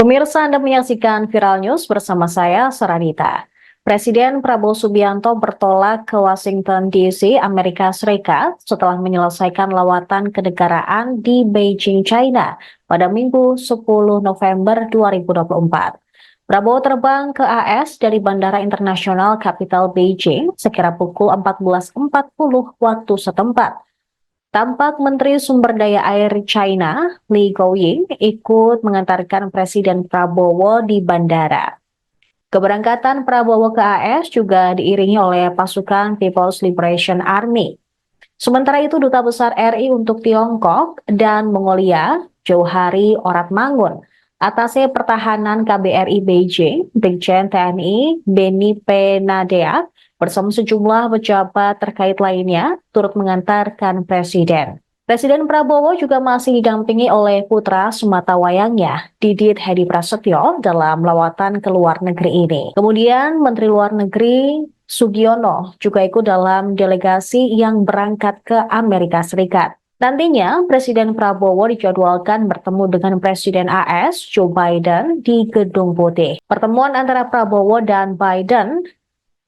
Pemirsa, Anda menyaksikan Viral News bersama saya, Saranita. Presiden Prabowo Subianto bertolak ke Washington DC, Amerika Serikat setelah menyelesaikan lawatan kenegaraan di Beijing, China pada Minggu 10 November 2024. Prabowo terbang ke AS dari Bandara Internasional Capital Beijing sekira pukul 14.40 waktu setempat. Tampak Menteri Sumber Daya Air China, Li Guoying, ikut mengantarkan Presiden Prabowo di bandara. Keberangkatan Prabowo ke AS juga diiringi oleh pasukan People's Liberation Army. Sementara itu, Duta Besar RI untuk Tiongkok dan Mongolia, Johari Oratmangun, Atase Pertahanan KBRI Beijing, Brigjen TNI Beni Penadeak, bersama sejumlah pejabat terkait lainnya turut mengantarkan Presiden. Presiden Prabowo juga masih didampingi oleh putra sematawayangnya, Didit Hedi Prasetyo, dalam lawatan ke luar negeri ini. Kemudian Menteri Luar Negeri Sugiono juga ikut dalam delegasi yang berangkat ke Amerika Serikat. Nantinya, Presiden Prabowo dijadwalkan bertemu dengan Presiden AS Joe Biden di Gedung Putih. Pertemuan antara Prabowo dan Biden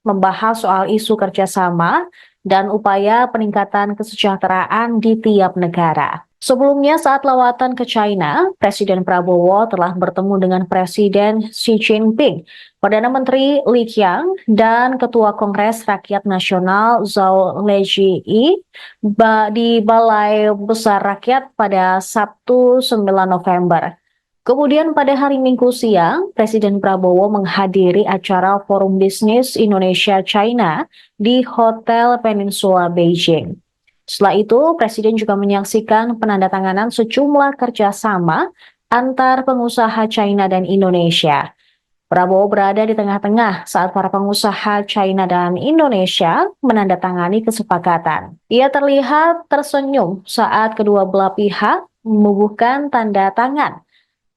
membahas soal isu kerjasama dan upaya peningkatan kesejahteraan di tiap negara. Sebelumnya, saat lawatan ke China, Presiden Prabowo telah bertemu dengan Presiden Xi Jinping, Perdana Menteri Li Qiang, dan Ketua Kongres Rakyat Nasional Zhou Leji di Balai Besar Rakyat pada Sabtu 9 November. Kemudian pada hari Minggu siang, Presiden Prabowo menghadiri acara Forum Bisnis Indonesia-China di Hotel Peninsula Beijing. Setelah itu, Presiden juga menyaksikan penandatanganan sejumlah kerjasama antar pengusaha China dan Indonesia. Prabowo berada di tengah-tengah saat para pengusaha China dan Indonesia menandatangani kesepakatan. Ia terlihat tersenyum saat kedua belah pihak membubuhkan tanda tangan.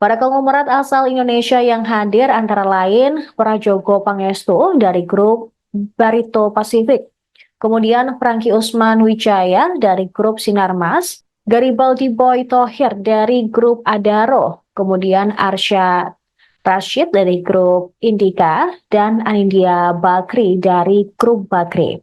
Para konglomerat asal Indonesia yang hadir antara lain Prajogo Pangestu dari grup Barito Pacific, kemudian Franky Usman Wijaya dari grup Sinarmas, Garibaldi Boy Thohir dari grup Adaro, kemudian Arsya Rashid dari grup Indika, dan Anindya Bakri dari grup Bakri.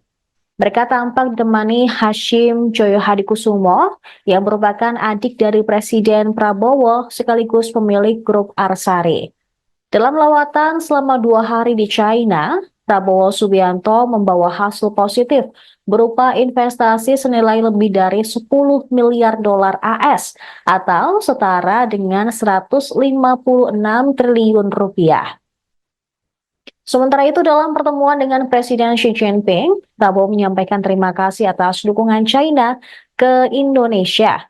Mereka tampak ditemani Hashim Joyo Hadikusumo yang merupakan adik dari Presiden Prabowo sekaligus pemilik grup Arsari. Dalam lawatan selama 2 hari di China, Prabowo Subianto membawa hasil positif berupa investasi senilai lebih dari 10 miliar dolar AS atau setara dengan 156 triliun rupiah. Sementara itu, dalam pertemuan dengan Presiden Xi Jinping, Prabowo menyampaikan terima kasih atas dukungan China ke Indonesia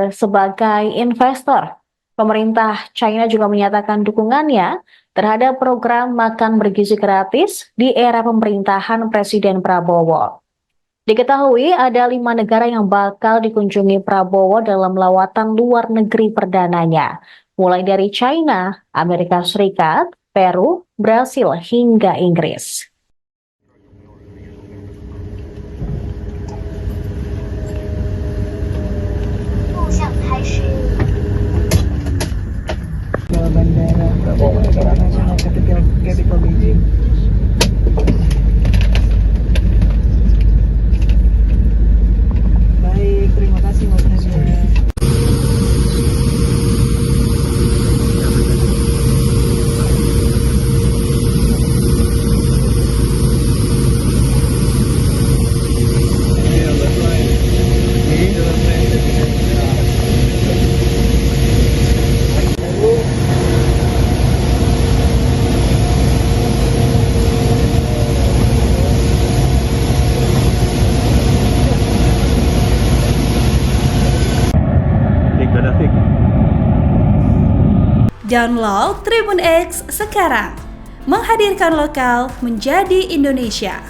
sebagai investor. Pemerintah China juga menyatakan dukungannya terhadap program makan bergizi gratis di era pemerintahan Presiden Prabowo. Diketahui ada 5 negara yang bakal dikunjungi Prabowo dalam lawatan luar negeri perdananya, mulai dari China, Amerika Serikat, Peru, Brasil, hingga Inggris. Ke Bandara Internasional Capital Beijing. Baik, terima kasih Mas Nadia. Download Tribun X sekarang, menghadirkan lokal menjadi Indonesia.